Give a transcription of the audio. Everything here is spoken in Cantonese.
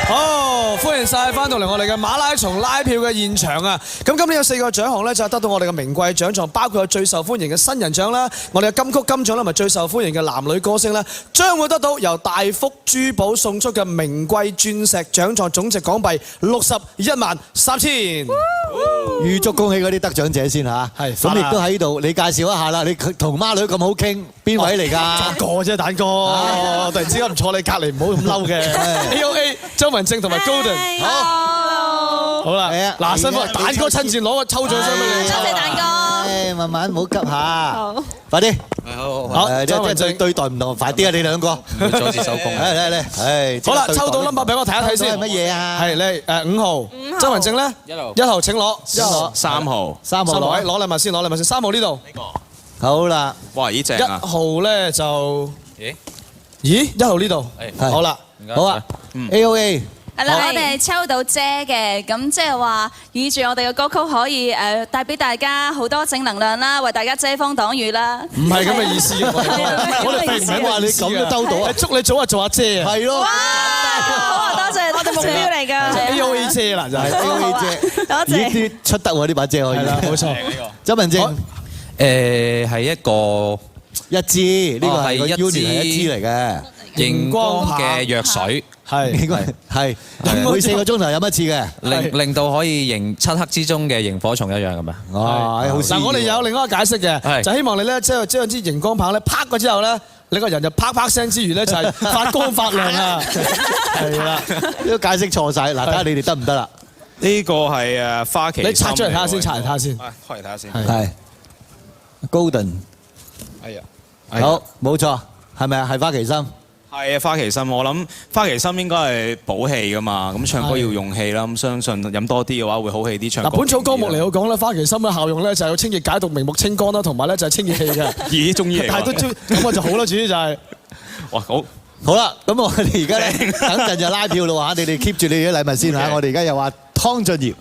好，歡迎晒翻到嚟我哋嘅馬拉松拉票嘅現場啊！咁今年有4個獎項咧，就係得到我哋嘅名貴獎狀，包括有最受歡迎嘅新人獎啦，我哋嘅金曲金獎啦，同埋最受歡迎嘅男女歌星啦，將會得到由大福珠寶送出嘅名貴鑽石獎狀，總值港幣613000。預祝恭喜嗰啲得獎者先嚇。係，咁亦都喺度，你介紹一下啦。你同孖女咁好傾，邊位嚟㗎？個啫，蛋哥。突然之間唔坐你隔離，唔好咁嬲嘅。AOA 周文正同埋 Golden。好啦，嗱，辛苦蛋哥親自攞個抽獎箱俾你。多謝蛋哥。誒，慢慢唔好急下。快啲。好，周文正對待唔同，快啲啊！你兩個。唔好阻止收工。嚟。好啦，抽到 number 俾我睇一睇先。係乜嘢啊？係你5號。周文正咧？1號請攞。1號。3號。3號攞禮物先，3號呢度。好啦。哇！咦正啊。1號咧就咦1號呢度。好啦。好啊。AOA。係啦，我哋抽到姐嘅，咁即係話預住我哋嘅歌曲可以帶俾大家好多正能量啦，為大家遮風擋雨啦。唔係咁嘅意思，我哋並唔係話你咁都兜到啊！祝你早日做阿姐啊！係咯。好啊，多謝，我哋目標嚟㗎。AOA 姐啦，就係 AOA 姐。多謝。咦？出得喎呢把遮可以。係啦，冇錯。周文正。係一個一支，呢個係個 Union 係一支嚟嘅。熒光嘅藥水。係應該係每4個鐘頭飲一次嘅，令到可以漆黑之中嘅螢火蟲一樣咁啊！哇，好嗱，我哋有另一個解釋嘅，就希望你咧，即係將支熒光棒咧啪過之後咧，你個人就啪啪聲之餘咧，就係發光發亮啊！係啦，呢個解釋錯晒，嗱，睇下你哋得唔得啦？呢個係花旗參。你拆出嚟睇下先，拆嚟睇下先。開嚟睇下先。係 Golden。哎呀，好，冇錯，係咪啊？係花旗參。係啊，花旗參，我諗花旗參應該係補氣噶嘛，咁唱歌要用氣啦，咁相信飲多啲嘅話會好氣啲唱歌。嗱，本草綱目嚟講咧，花旗參嘅效用咧就係有清熱解毒、明目清肝啦，同埋咧就係清熱氣嘅。咦，中醫嚟㗎？但係都咁我就好啦，主要就係哇，好啦，咁我哋而家咧等陣就拉票啦嚇，你哋 keep 住你哋啲禮物先嚇，我哋而家又話湯俊業。